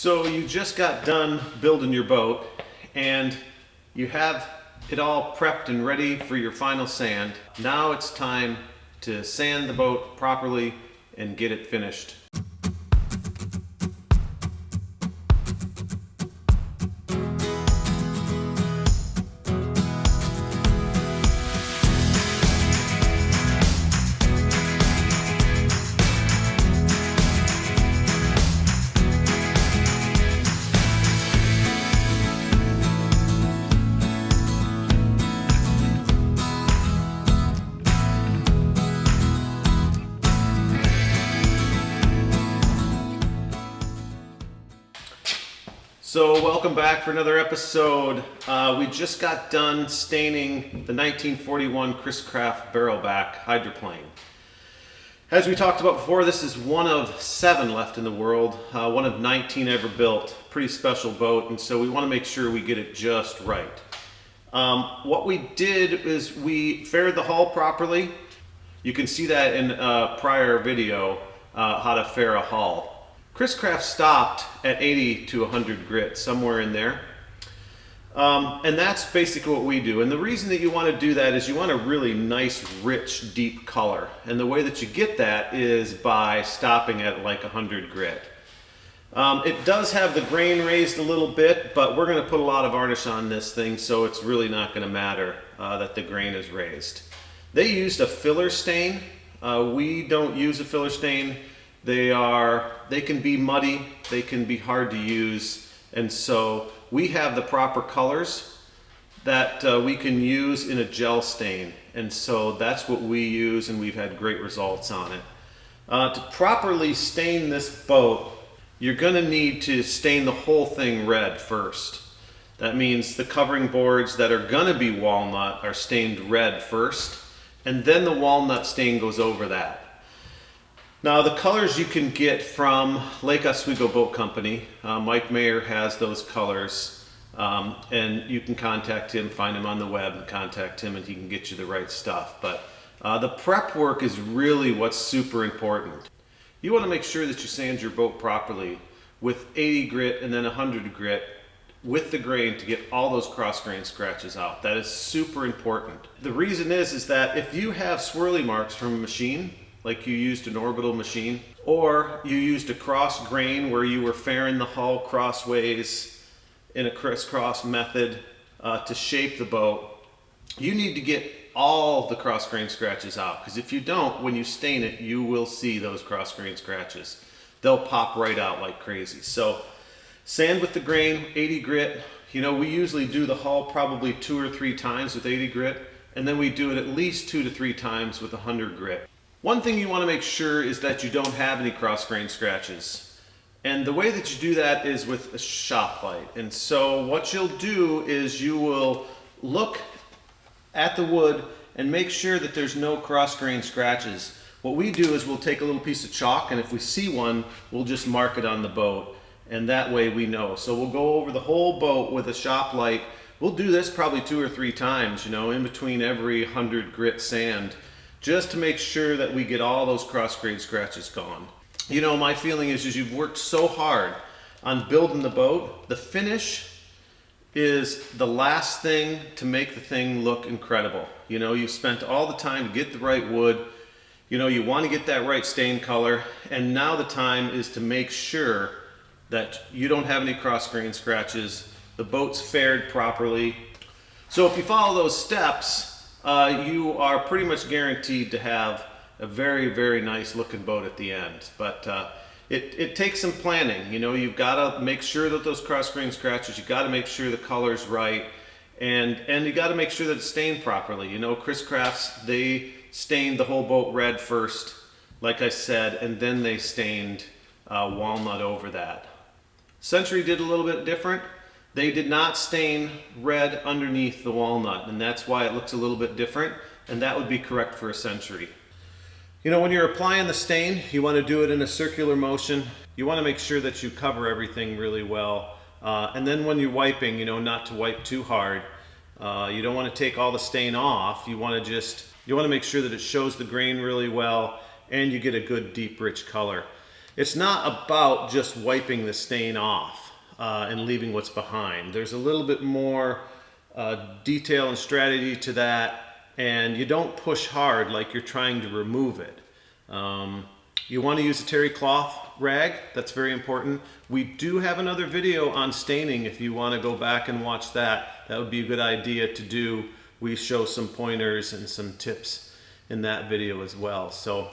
So you just got done building your boat and you have it all prepped and ready for your final sand. Now it's time to sand the boat properly and get it finished. So welcome back for another episode. We just got done staining the 1941 Chris Craft barrelback hydroplane. As we talked about before, this is one of 7 left in the world, one of 19 ever built. Pretty special boat, and so we want to make sure we get it just right. What we did is we faired the hull properly. You can see that in a prior video, how to fair a hull. Chris Craft stopped at 80 to 100 grit, somewhere in there. And that's basically what we do. And the reason that you want to do that is you want a really nice, rich, deep color. And the way that you get that is by stopping at like 100 grit. It does have the grain raised a little bit, but we're going to put a lot of varnish on this thing, so it's really not going to matter that the grain is raised. They used a filler stain. We don't use a filler stain. They can be muddy, they can be hard to use, and so we have the proper colors that we can use in a gel stain, and so that's what we use, and we've had great results on it. To properly stain this boat, you're going to need to stain the whole thing red first. That means the covering boards that are going to be walnut are stained red first, and then the walnut stain goes over that. Now the colors you can get from Lake Oswego Boat Company. Mike Mayer has those colors, and you can contact him, find him on the web and contact him, and he can get you the right stuff. But the prep work is really what's super important. You want to make sure that you sand your boat properly with 80 grit and then 100 grit with the grain to get all those cross grain scratches out. That is super important. The reason is that if you have swirly marks from a machine, like you used an orbital machine, or you used a cross grain where you were fairing the hull crossways in a crisscross method to shape the boat, you need to get all the cross grain scratches out, because if you don't, when you stain it, you will see those cross grain scratches. They'll pop right out like crazy. So sand with the grain, 80 grit. You know, we usually do the hull probably 2 or 3 times with 80 grit, and then we do it at least 2 to 3 times with 100 grit. One thing you want to make sure is that you don't have any cross grain scratches. And the way that you do that is with a shop light. And so what you'll do is you will look at the wood and make sure that there's no cross grain scratches. What we do is we'll take a little piece of chalk, and if we see one, we'll just mark it on the boat. And that way we know. So we'll go over the whole boat with a shop light. We'll do this probably 2 or 3 times, you know, in between every 100 grit sand, just to make sure that we get all those cross grain scratches gone. You know, my feeling is you've worked so hard on building the boat. The finish is the last thing to make the thing look incredible. You know, you've spent all the time to get the right wood. You know, you want to get that right stain color, and now the time is to make sure that you don't have any cross grain scratches, the boat's faired properly. So if you follow those steps, you are pretty much guaranteed to have a very, very nice looking boat at the end. But it takes some planning. You know, you've got to make sure that those cross grain scratches, you've got to make sure the color's right, and you got to make sure that it's stained properly. You know, Chris Crafts, they stained the whole boat red first, like I said, and then they stained walnut over that. Century did a little bit different. They did not stain red underneath the walnut, and that's why it looks a little bit different, and that would be correct for a Century. You know, when you're applying the stain, you want to do it in a circular motion. You want to make sure that you cover everything really well. And then when you're wiping, you know, not to wipe too hard. You don't want to take all the stain off. You want to make sure that it shows the grain really well, and you get a good deep rich color. It's not about just wiping the stain off and leaving what's behind. There's a little bit more detail and strategy to that, and you don't push hard like you're trying to remove it. You want to use a terry cloth rag. That's very important. We do have another video on staining if you want to go back and watch that. That would be a good idea to do. We show some pointers and some tips in that video as well. So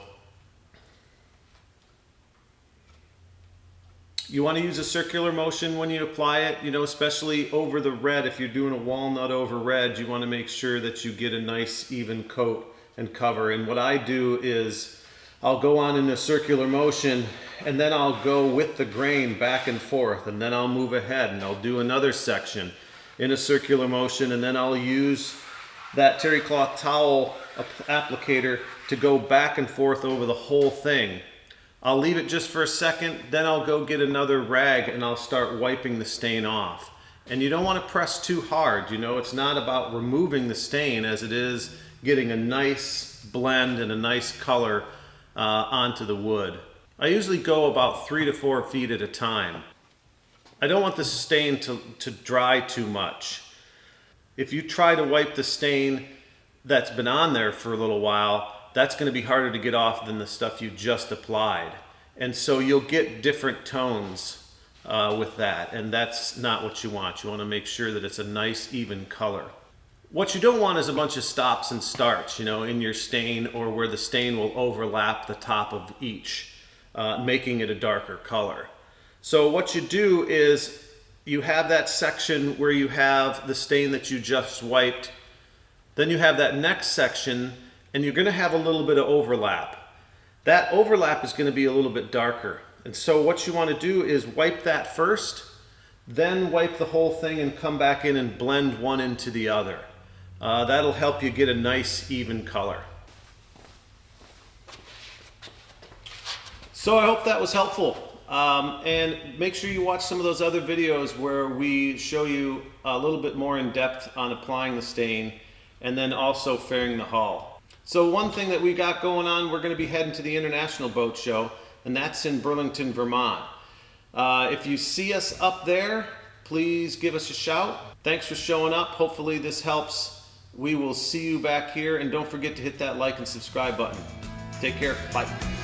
you want to use a circular motion when you apply it, you know, especially over the red. If you're doing a walnut over red, you want to make sure that you get a nice even coat and cover. And what I do is I'll go on in a circular motion, and then I'll go with the grain back and forth, and then I'll move ahead and I'll do another section in a circular motion, and then I'll use that terry cloth towel applicator to go back and forth over the whole thing. I'll leave it just for a second, then I'll go get another rag and I'll start wiping the stain off. And you don't want to press too hard, you know, it's not about removing the stain as it is getting a nice blend and a nice color onto the wood. I usually go about 3 to 4 feet at a time. I don't want the stain to dry too much. If you try to wipe the stain that's been on there for a little while, that's going to be harder to get off than the stuff you just applied. And so you'll get different tones with that, and that's not what you want. You want to make sure that it's a nice even color. What you don't want is a bunch of stops and starts, you know, in your stain, or where the stain will overlap the top of each, making it a darker color. So what you do is you have that section where you have the stain that you just wiped. Then you have that next section, and you're going to have a little bit of overlap. That overlap is going to be a little bit darker. And so what you want to do is wipe that first, then wipe the whole thing and come back in and blend one into the other. That'll help you get a nice even color. So I hope that was helpful. And make sure you watch some of those other videos where we show you a little bit more in depth on applying the stain and then also fairing the hull. So one thing that we got going on, we're going to be heading to the International Boat Show, and that's in Burlington, Vermont. If you see us up there, please give us a shout. Thanks for showing up. Hopefully this helps. We will see you back here, and don't forget to hit that like and subscribe button. Take care. Bye.